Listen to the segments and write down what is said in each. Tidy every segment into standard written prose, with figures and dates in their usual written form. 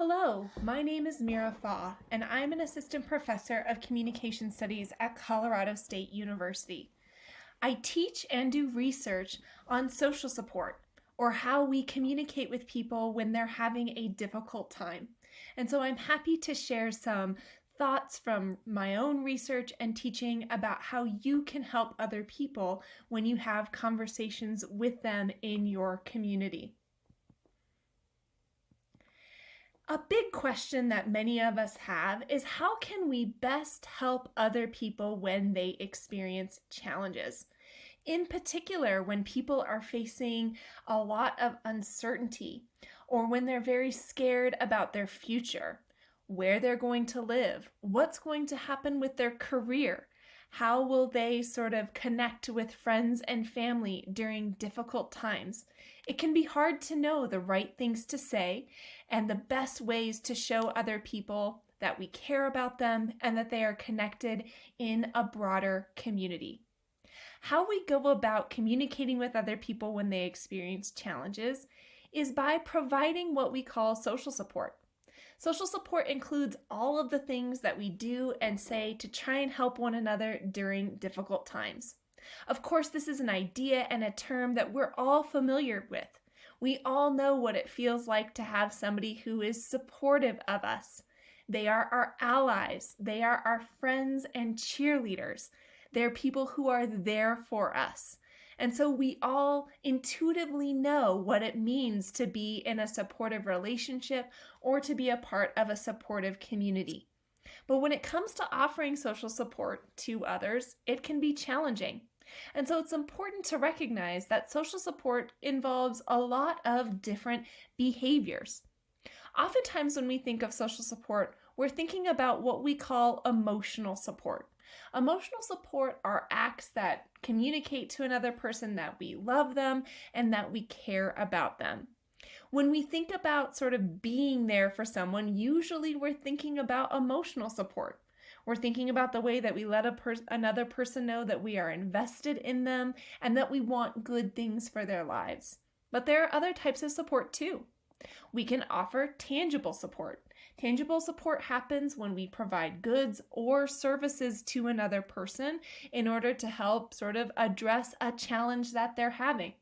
Hello, my name is Meara Faw, and I'm an assistant professor of communication studies at Colorado State University. I teach and do research on social support, or how we communicate with people when they're having a difficult time. And so I'm happy to share some thoughts from my own research and teaching about how you can help other people when you have conversations with them in your community. A big question that many of us have is how can we best help other people when they experience challenges? In particular, when people are facing a lot of uncertainty or when they're very scared about their future, where they're going to live, what's going to happen with their career, how will they sort of connect with friends and family during difficult times? It can be hard to know the right things to say and the best ways to show other people that we care about them and that they are connected in a broader community. How we go about communicating with other people when they experience challenges is by providing what we call social support. Social support includes all of the things that we do and say to try and help one another during difficult times. Of course, this is an idea and a term that we're all familiar with. We all know what it feels like to have somebody who is supportive of us. They are our allies. They are our friends and cheerleaders. They're people who are there for us. And so we all intuitively know what it means to be in a supportive relationship or to be a part of a supportive community. But when it comes to offering social support to others, it can be challenging. And so it's important to recognize that social support involves a lot of different behaviors. Oftentimes when we think of social support, we're thinking about what we call emotional support. Emotional support are acts that communicate to another person that we love them and that we care about them. When we think about sort of being there for someone, usually we're thinking about emotional support. We're thinking about the way that we let another person know that we are invested in them and that we want good things for their lives. But there are other types of support too. We can offer tangible support. Tangible support happens when we provide goods or services to another person in order to help sort of address a challenge that they're having.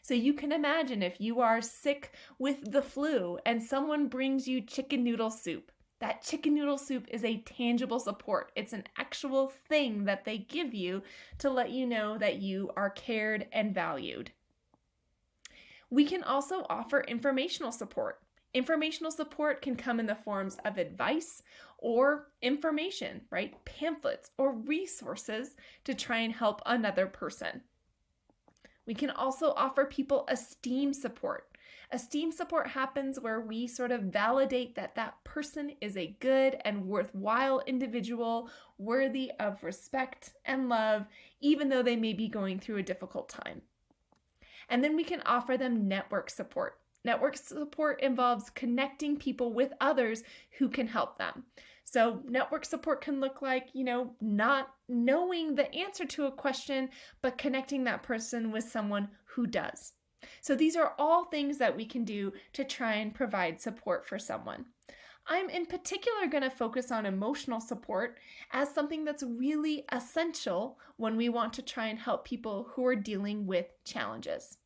So you can imagine if you are sick with the flu and someone brings you chicken noodle soup. That chicken noodle soup is a tangible support. It's an actual thing that they give you to let you know that you are cared and valued. We can also offer informational support. Informational support can come in the forms of advice or information, right? Pamphlets or resources to try and help another person. We can also offer people esteem support. Esteem support happens where we sort of validate that that person is a good and worthwhile individual, worthy of respect and love, even though they may be going through a difficult time. And then we can offer them network support. Network support involves connecting people with others who can help them. So network support can look like, not knowing the answer to a question, but connecting that person with someone who does. So these are all things that we can do to try and provide support for someone. I'm in particular going to focus on emotional support as something that's really essential when we want to try and help people who are dealing with challenges.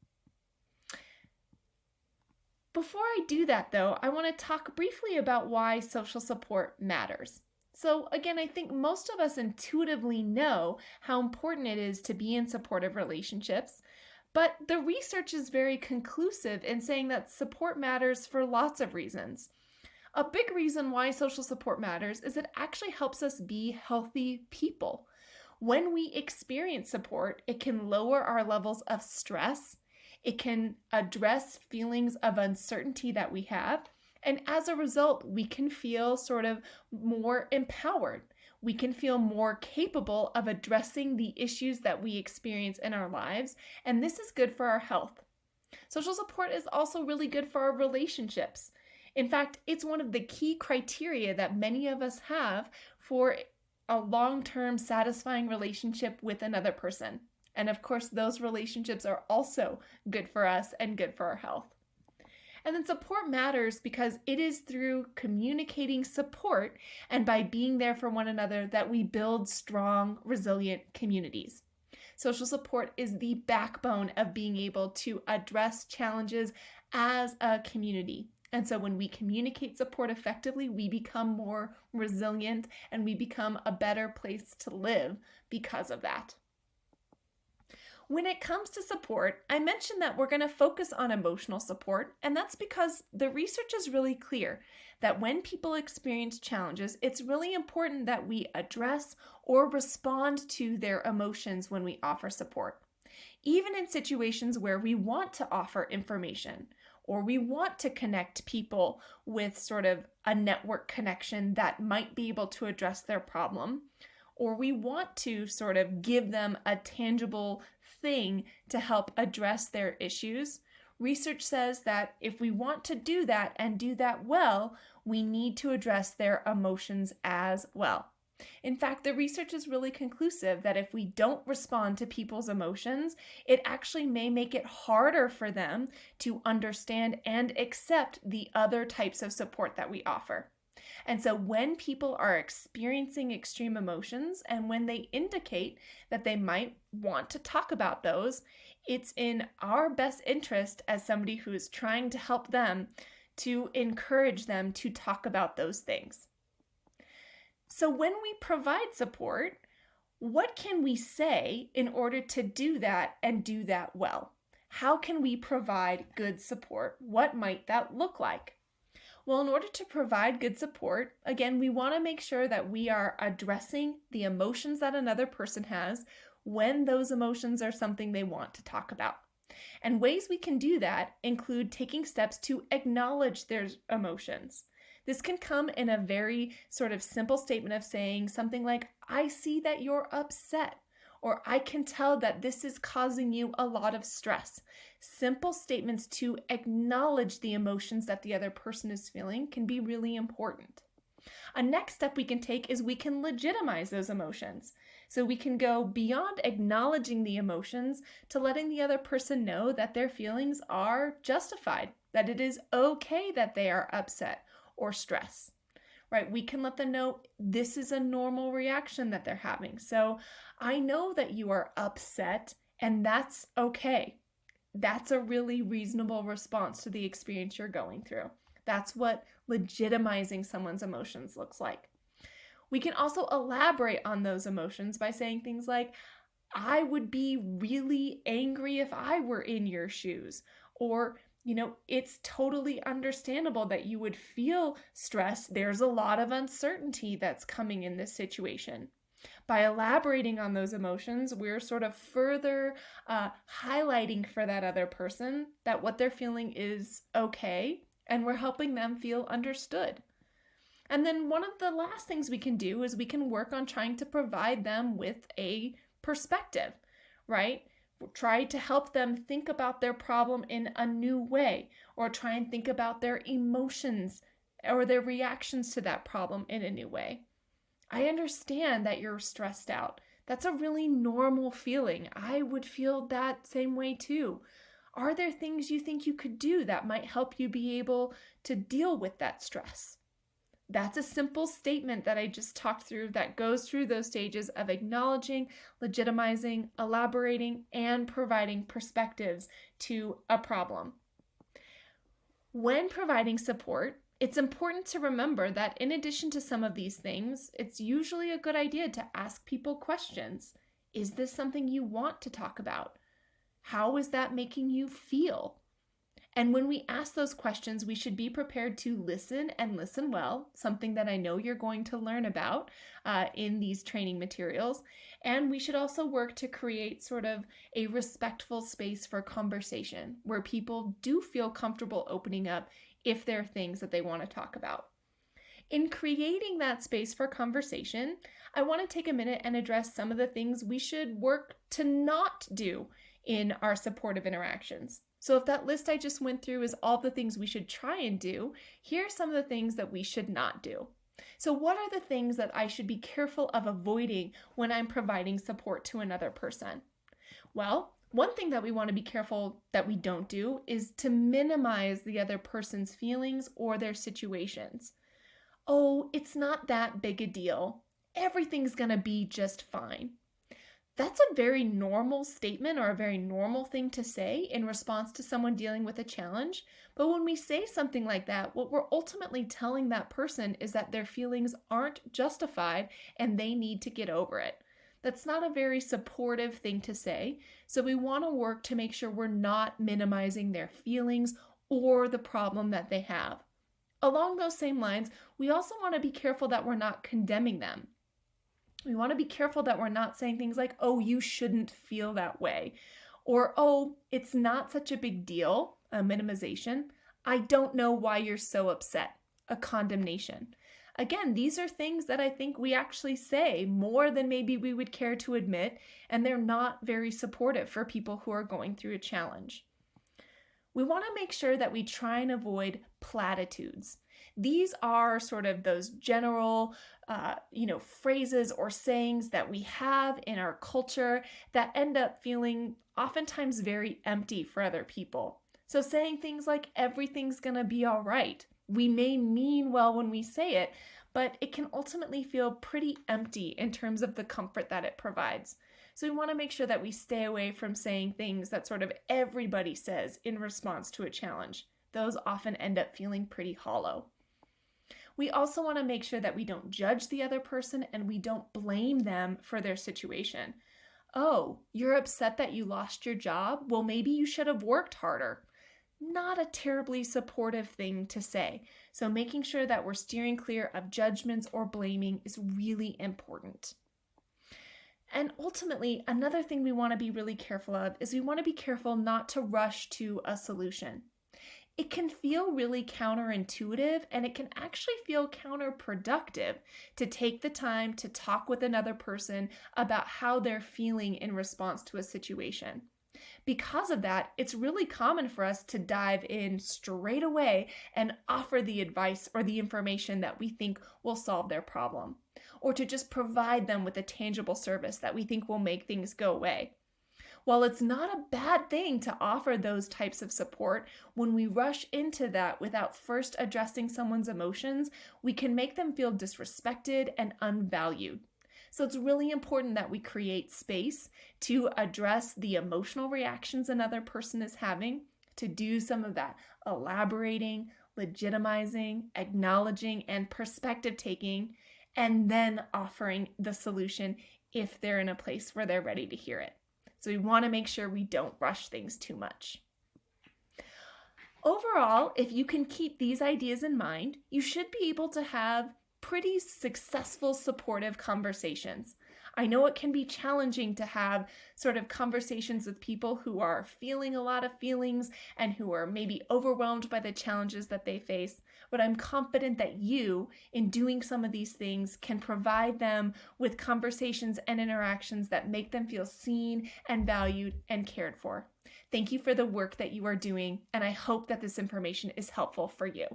Before I do that, though, I want to talk briefly about why social support matters. So again, I think most of us intuitively know how important it is to be in supportive relationships, but the research is very conclusive in saying that support matters for lots of reasons. A big reason why social support matters is it actually helps us be healthy people. When we experience support, it can lower our levels of stress. It can address feelings of uncertainty that we have. And as a result, we can feel sort of more empowered. We can feel more capable of addressing the issues that we experience in our lives. And this is good for our health. Social support is also really good for our relationships. In fact, it's one of the key criteria that many of us have for a long-term satisfying relationship with another person. And of course, those relationships are also good for us and good for our health. And then support matters because it is through communicating support and by being there for one another that we build strong, resilient communities. Social support is the backbone of being able to address challenges as a community. And so when we communicate support effectively, we become more resilient and we become a better place to live because of that. When it comes to support, I mentioned that we're going to focus on emotional support, and that's because the research is really clear that when people experience challenges, it's really important that we address or respond to their emotions when we offer support. Even in situations where we want to offer information or we want to connect people with sort of a network connection that might be able to address their problem, or we want to sort of give them a tangible thing to help address their issues, research says that if we want to do that and do that well, we need to address their emotions as well. In fact, the research is really conclusive that if we don't respond to people's emotions, it actually may make it harder for them to understand and accept the other types of support that we offer. And so when people are experiencing extreme emotions and when they indicate that they might want to talk about those, it's in our best interest as somebody who is trying to help them to encourage them to talk about those things. So when we provide support, what can we say in order to do that and do that well? How can we provide good support? What might that look like? Well, in order to provide good support, again, we want to make sure that we are addressing the emotions that another person has when those emotions are something they want to talk about. And ways we can do that include taking steps to acknowledge their emotions. This can come in a very sort of simple statement of saying something like, I see that you're upset, or I can tell that this is causing you a lot of stress. Simple statements to acknowledge the emotions that the other person is feeling can be really important. A next step we can take is we can legitimize those emotions. So we can go beyond acknowledging the emotions to letting the other person know that their feelings are justified, that it is okay that they are upset or stressed. Right? We can let them know this is a normal reaction that they're having. So I know that you are upset and that's okay. That's a really reasonable response to the experience you're going through. That's what legitimizing someone's emotions looks like. We can also elaborate on those emotions by saying things like, I would be really angry if I were in your shoes, or it's totally understandable that you would feel stressed. There's a lot of uncertainty that's coming in this situation. By elaborating on those emotions, we're sort of further highlighting for that other person that what they're feeling is okay, and we're helping them feel understood. And then one of the last things we can do is we can work on trying to provide them with a perspective, right? Try to help them think about their problem in a new way, or try and think about their emotions or their reactions to that problem in a new way. I understand that you're stressed out. That's a really normal feeling. I would feel that same way too. Are there things you think you could do that might help you be able to deal with that stress? That's a simple statement that I just talked through that goes through those stages of acknowledging, legitimizing, elaborating, and providing perspectives to a problem. When providing support, it's important to remember that in addition to some of these things, it's usually a good idea to ask people questions. Is this something you want to talk about? How is that making you feel? And when we ask those questions, we should be prepared to listen and listen well, something that I know you're going to learn about in these training materials. And we should also work to create sort of a respectful space for conversation where people do feel comfortable opening up if there are things that they want to talk about. In creating that space for conversation, I want to take a minute and address some of the things we should work to not do in our supportive interactions. So if that list I just went through is all the things we should try and do, here are some of the things that we should not do. So what are the things that I should be careful of avoiding when I'm providing support to another person? Well, One thing that we want to be careful that we don't do is to minimize the other person's feelings or their situations. Oh, it's not that big a deal. Everything's going to be just fine. That's a very normal statement or a very normal thing to say in response to someone dealing with a challenge. But when we say something like that, what we're ultimately telling that person is that their feelings aren't justified and they need to get over it. That's not a very supportive thing to say. So we want to work to make sure we're not minimizing their feelings or the problem that they have. Along those same lines, we also want to be careful that we're not condemning them. We want to be careful that we're not saying things like, oh, you shouldn't feel that way, or, oh, it's not such a big deal, a minimization. I don't know why you're so upset, a condemnation. Again, these are things that I think we actually say more than maybe we would care to admit, and they're not very supportive for people who are going through a challenge. We want to make sure that we try and avoid platitudes. These are sort of those general, phrases or sayings that we have in our culture that end up feeling oftentimes very empty for other people. So saying things like everything's going to be all right. We may mean well when we say it, but it can ultimately feel pretty empty in terms of the comfort that it provides. So we want to make sure that we stay away from saying things that sort of everybody says in response to a challenge. Those often end up feeling pretty hollow. We also want to make sure that we don't judge the other person and we don't blame them for their situation. Oh, you're upset that you lost your job? Well, maybe you should have worked harder. Not a terribly supportive thing to say. So making sure that we're steering clear of judgments or blaming is really important. And ultimately, another thing we want to be really careful of is we want to be careful not to rush to a solution. It can feel really counterintuitive and it can actually feel counterproductive to take the time to talk with another person about how they're feeling in response to a situation. Because of that, it's really common for us to dive in straight away and offer the advice or the information that we think will solve their problem, or to just provide them with a tangible service that we think will make things go away. While it's not a bad thing to offer those types of support, when we rush into that without first addressing someone's emotions, we can make them feel disrespected and unvalued. So it's really important that we create space to address the emotional reactions another person is having, to do some of that elaborating, legitimizing, acknowledging, and perspective taking, and then offering the solution if they're in a place where they're ready to hear it. So we want to make sure we don't rush things too much. Overall, if you can keep these ideas in mind, you should be able to have pretty successful, supportive conversations. I know it can be challenging to have sort of conversations with people who are feeling a lot of feelings and who are maybe overwhelmed by the challenges that they face, but I'm confident that you, in doing some of these things, can provide them with conversations and interactions that make them feel seen and valued and cared for. Thank you for the work that you are doing, and I hope that this information is helpful for you.